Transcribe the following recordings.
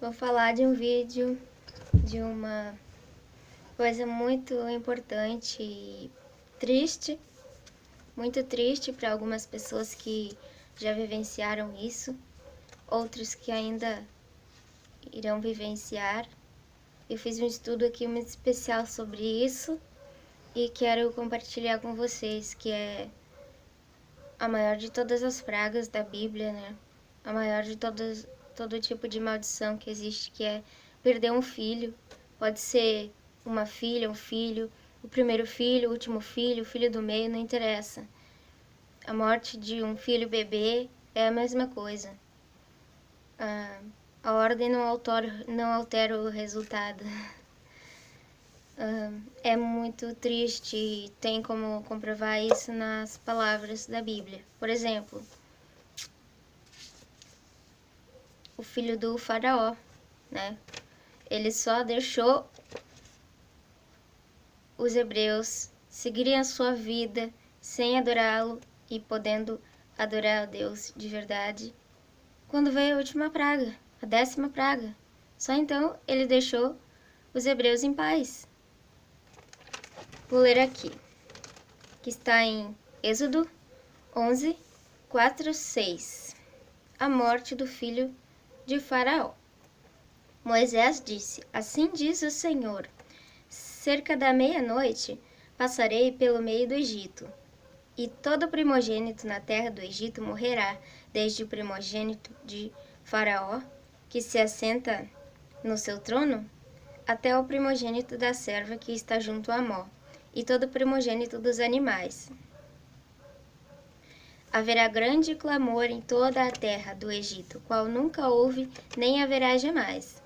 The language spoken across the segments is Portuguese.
Vou falar de um vídeo de uma coisa muito importante e triste, muito triste para algumas pessoas que já vivenciaram isso, outros que ainda irão vivenciar. Eu fiz um estudo aqui muito especial sobre isso e quero compartilhar com vocês, que é a maior de todas as pragas da Bíblia, né? A maior de todo tipo de maldição que existe, que é perder um filho. Pode ser uma filha, um filho, o primeiro filho, o último filho, o filho do meio, não interessa. A morte de um filho bebê é a mesma coisa. A ordem não altera o resultado. É muito triste e tem como comprovar isso nas palavras da Bíblia. Por exemplo, o filho do faraó, né? Ele só deixou os hebreus seguirem a sua vida sem adorá-lo e podendo adorar a Deus de verdade quando veio a última praga, a 10ª praga. Só então ele deixou os hebreus em paz. Vou ler aqui, que está em Êxodo 11, 4, 6. A morte do filho de Faraó. Moisés disse: Assim diz o Senhor, cerca da meia-noite passarei pelo meio do Egito, e todo primogênito na terra do Egito morrerá, desde o primogênito de Faraó, que se assenta no seu trono, até o primogênito da serva que está junto a Mó, e todo primogênito dos animais. Haverá grande clamor em toda a terra do Egito, qual nunca houve, nem haverá jamais.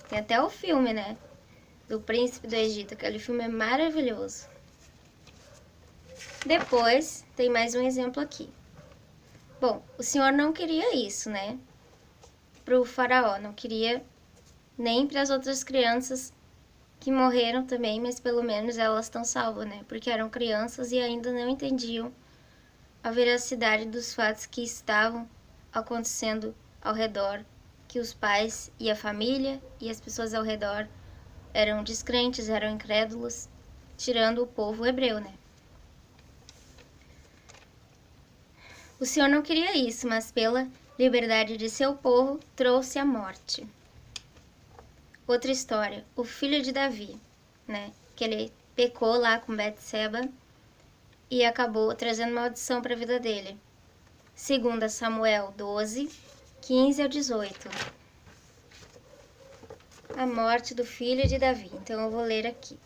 Tem até o filme, né? Do Príncipe do Egito. Aquele filme é maravilhoso. Depois, tem mais um exemplo aqui. Bom, o Senhor não queria isso, né? Para o faraó, não queria nem para as outras crianças que morreram também, mas pelo menos elas estão salvas, né? Porque eram crianças e ainda não entendiam a veracidade dos fatos que estavam acontecendo ao redor, que os pais e a família e as pessoas ao redor eram descrentes, eram incrédulos, tirando o povo hebreu, né? O Senhor não queria isso, mas pela liberdade de seu povo, trouxe a morte. Outra história, o filho de Davi, né? Que ele pecou lá com Betseba e acabou trazendo maldição para a vida dele. 2 Samuel 12, 15 ao 18. A morte do filho de Davi. Então eu vou ler aqui.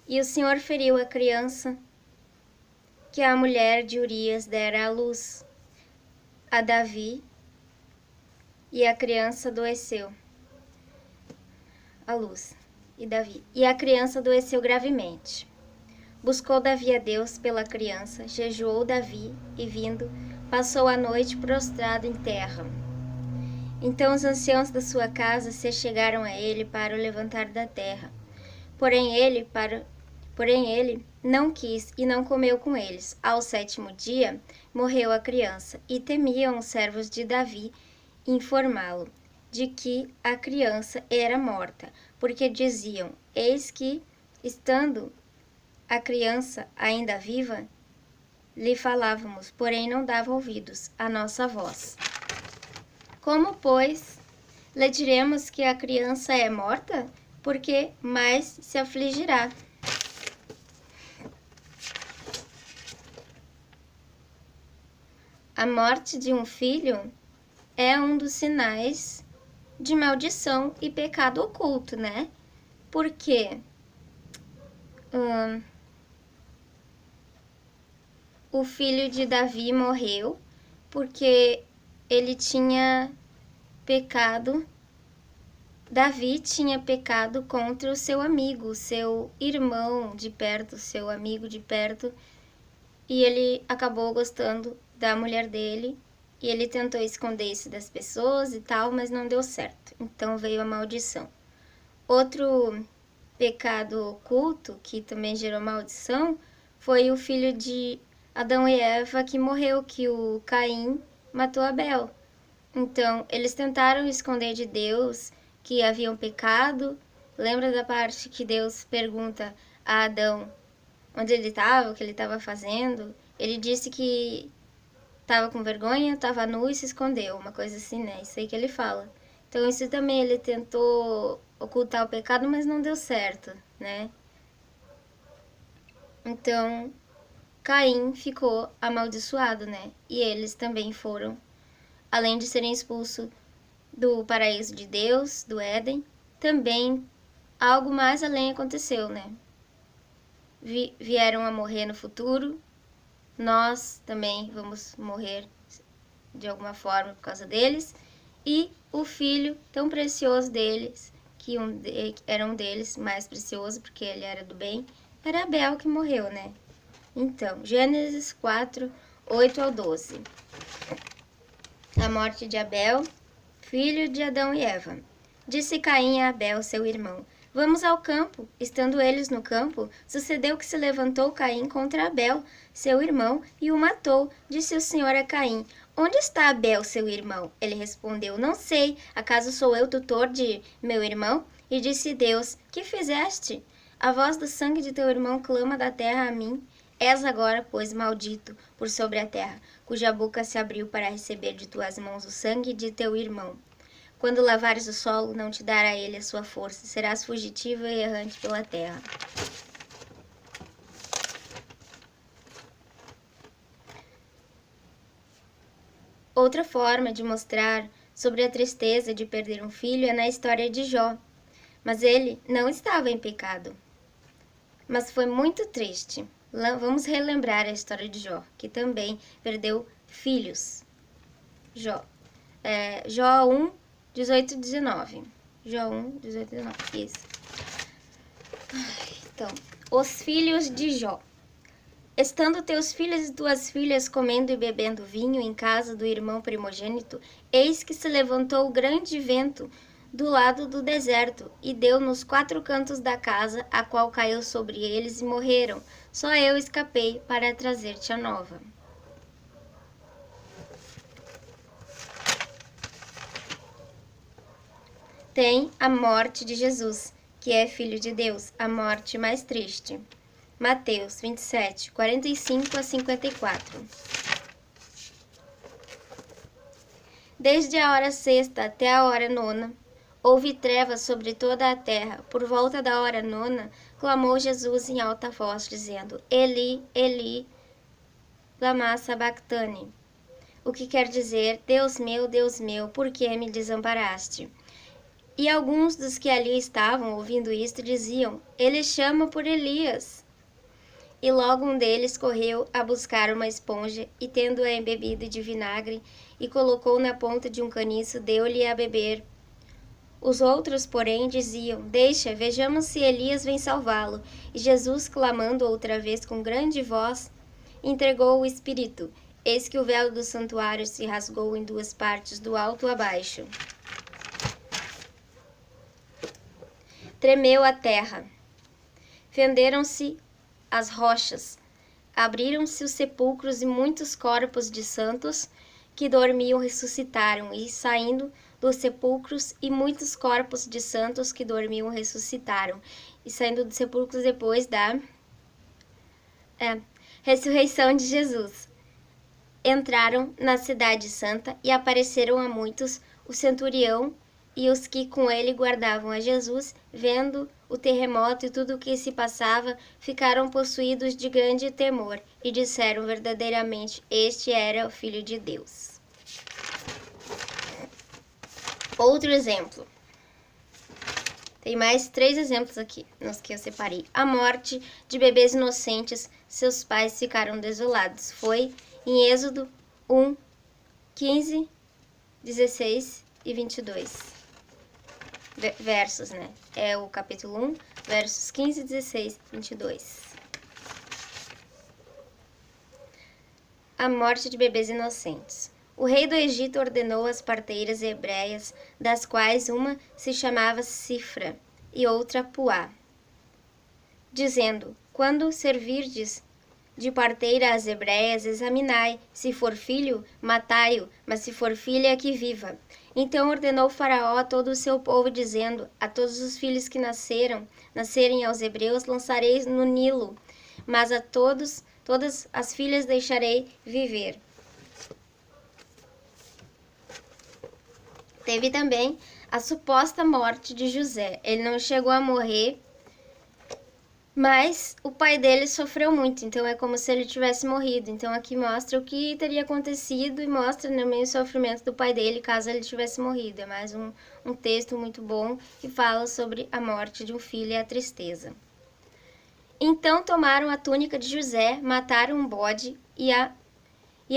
E o Senhor feriu a criança que a mulher de Urias dera à luz a Davi, e a criança adoeceu. A luz e Davi. E a criança adoeceu gravemente. Buscou Davi a Deus pela criança, jejuou Davi e, vindo, passou a noite prostrado em terra. Então os anciãos da sua casa se chegaram a ele para o levantar da terra. Porém ele não quis e não comeu com eles. Ao 7º dia, morreu a criança, e temiam os servos de Davi informá-lo de que a criança era morta, porque diziam: Eis que, estando a criança ainda viva, lhe falávamos, porém não dava ouvidos à nossa voz. Como, pois, lhe diremos que a criança é morta? Porque mais se afligirá. A morte de um filho é um dos sinais de maldição e pecado oculto, né? Porque o filho de Davi morreu porque ele tinha pecado. Davi tinha pecado contra o seu amigo, seu irmão de perto, seu amigo de perto, e ele acabou gostando da mulher dele, e ele tentou esconder isso das pessoas e tal, mas não deu certo. Então veio a maldição. Outro pecado oculto que também gerou maldição foi o filho de Adão e Eva que morreu, que o Caim matou Abel. Então, eles tentaram esconder de Deus que haviam pecado. Lembra da parte que Deus pergunta a Adão onde ele estava, o que ele estava fazendo? Ele disse que estava com vergonha, estava nu e se escondeu, uma coisa assim, né? Isso aí que ele fala. Então, isso também ele tentou ocultar o pecado, mas não deu certo, né? Então, Caim ficou amaldiçoado, né? E eles também foram, além de serem expulsos do paraíso de Deus, do Éden, também algo mais além aconteceu, né? Vieram a morrer no futuro, nós também vamos morrer de alguma forma por causa deles, e o filho tão precioso deles, que era um deles mais precioso, porque ele era do bem, era Abel que morreu, né? Então, Gênesis 4, 8 ao 12. A morte de Abel, filho de Adão e Eva. Disse Caim a Abel, seu irmão: Vamos ao campo. Estando eles no campo, sucedeu que se levantou Caim contra Abel, seu irmão, e o matou. Disse o Senhor a Caim: Onde está Abel, seu irmão? Ele respondeu: Não sei. Acaso sou eu tutor de meu irmão? E disse Deus: Que fizeste? A voz do sangue de teu irmão clama da terra a mim. És agora, pois, maldito por sobre a terra, cuja boca se abriu para receber de tuas mãos o sangue de teu irmão. Quando lavares o solo, não te dará ele a sua força, serás fugitivo e errante pela terra. Outra forma de mostrar sobre a tristeza de perder um filho é na história de Jó. Mas ele não estava em pecado. Mas foi muito triste. Vamos relembrar a história de Jó, que também perdeu filhos. Jó. Jó 1, 18 e 19. Jó 1, 18 e 19. Isso. Então, os filhos de Jó. Estando teus filhos e tuas filhas comendo e bebendo vinho em casa do irmão primogênito, eis que se levantou grande vento do lado do deserto, e deu nos 4 cantos da casa, a qual caiu sobre eles e morreram. Só eu escapei para trazer-te a nova. Tem a morte de Jesus, que é Filho de Deus, a morte mais triste. Mateus 27, 45 a 54. Desde a hora sexta até a hora nona, houve trevas sobre toda a terra. Por volta da hora nona, clamou Jesus em alta voz, dizendo: Eli, Eli, lama sabachthani. O que quer dizer: Deus meu, por que me desamparaste? E alguns dos que ali estavam, ouvindo isto, diziam: Ele chama por Elias. E logo um deles correu a buscar uma esponja, e tendo-a embebido de vinagre, e colocou na ponta de um caniço, deu-lhe a beber. Os outros, porém, diziam: Deixa, vejamos se Elias vem salvá-lo. E Jesus, clamando outra vez com grande voz, entregou o Espírito. Eis que o véu do santuário se rasgou em 2 partes, do alto a baixo. Tremeu a terra. Fenderam-se as rochas. Abriram-se os sepulcros, e muitos corpos de santos que dormiam ressuscitaram, e saindo dos sepulcros, e muitos corpos de santos que dormiam ressuscitaram, e saindo dos sepulcros depois da ressurreição de Jesus. Entraram na cidade santa e apareceram a muitos. O centurião e os que com ele guardavam a Jesus, vendo o terremoto e tudo o que se passava, ficaram possuídos de grande temor e disseram: verdadeiramente, este era o Filho de Deus. Outro exemplo. Tem mais 3 exemplos aqui, nos que eu separei. A morte de bebês inocentes, seus pais ficaram desolados. Foi em Êxodo 1, 15, 16 e 22. Versos, né? É o capítulo 1, versos 15, 16 e 22. A morte de bebês inocentes. O rei do Egito ordenou as parteiras hebreias, das quais uma se chamava Cifra e outra Puá, dizendo: quando servirdes de parteiras hebreias, examinai, se for filho, matai-o, mas se for filha, que viva. Então ordenou Faraó a todo o seu povo, dizendo: a todos os filhos que nascerem aos hebreus, lançareis no Nilo, mas a todas as filhas deixarei viver. Teve também a suposta morte de José. Ele não chegou a morrer, mas o pai dele sofreu muito, então é como se ele tivesse morrido. Então aqui mostra o que teria acontecido e mostra também o sofrimento do pai dele caso ele tivesse morrido. É mais um texto muito bom que fala sobre a morte de um filho e a tristeza. Então tomaram a túnica de José, mataram um bode e a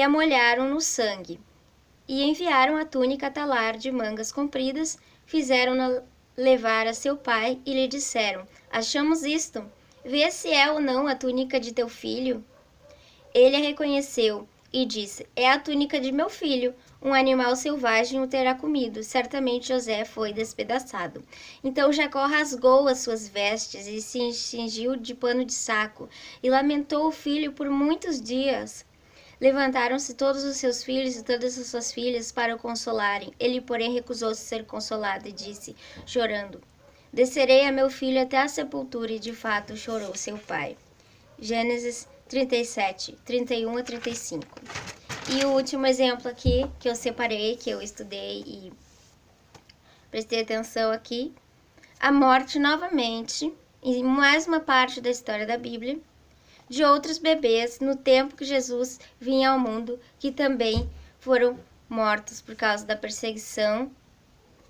molharam no sangue. E enviaram a túnica a talar de mangas compridas, fizeram-na levar a seu pai e lhe disseram: achamos isto, vê se é ou não a túnica de teu filho. Ele a reconheceu e disse: é a túnica de meu filho, um animal selvagem o terá comido, certamente José foi despedaçado. Então Jacó rasgou as suas vestes e se cingiu de pano de saco, e lamentou o filho por muitos dias. Levantaram-se todos os seus filhos e todas as suas filhas para o consolarem. Ele, porém, recusou-se ser consolado e disse, chorando: descerei a meu filho até a sepultura, e de fato chorou seu pai. Gênesis 37, 31 a 35. E o último exemplo aqui que eu separei, que eu estudei e prestei atenção aqui, a morte novamente, em mais uma parte da história da Bíblia, de outros bebês no tempo que Jesus vinha ao mundo, que também foram mortos por causa da perseguição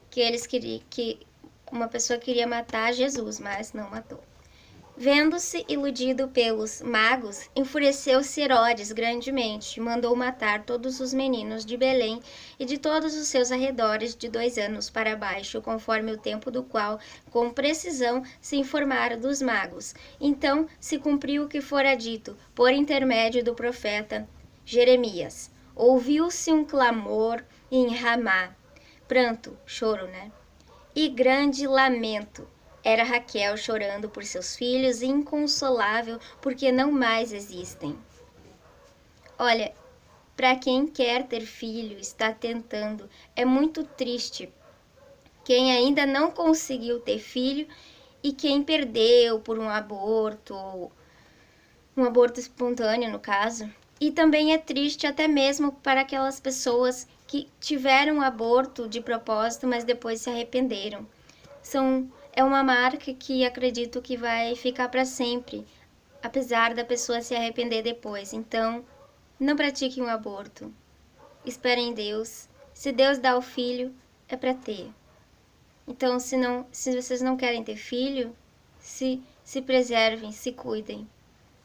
que uma pessoa queria matar Jesus, mas não matou. Vendo-se iludido pelos magos, enfureceu-se Herodes grandemente e mandou matar todos os meninos de Belém e de todos os seus arredores de 2 anos para baixo, conforme o tempo do qual, com precisão, se informara dos magos. Então se cumpriu o que fora dito, por intermédio do profeta Jeremias. Ouviu-se um clamor em Ramá, pranto, choro, né? E grande lamento. Era Raquel chorando por seus filhos, inconsolável, porque não mais existem. Olha, para quem quer ter filho, está tentando, é muito triste. Quem ainda não conseguiu ter filho e quem perdeu por um aborto espontâneo no caso. E também é triste até mesmo para aquelas pessoas que tiveram um aborto de propósito, mas depois se arrependeram. É uma marca que acredito que vai ficar para sempre, apesar da pessoa se arrepender depois. Então, não pratique um aborto. Espere em Deus. Se Deus dá o filho, é para ter. Então, se vocês não querem ter filho, se preservem, se cuidem.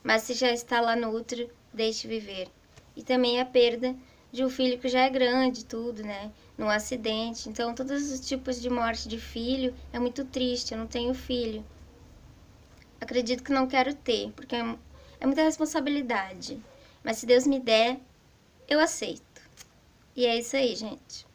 Mas se já está lá no útero, deixe viver. E também a perda de um filho que já é grande, tudo, né? Num acidente. Então, todos os tipos de morte de filho é muito triste. Eu não tenho filho. Acredito que não quero ter, porque é muita responsabilidade. Mas se Deus me der, eu aceito. E é isso aí, gente.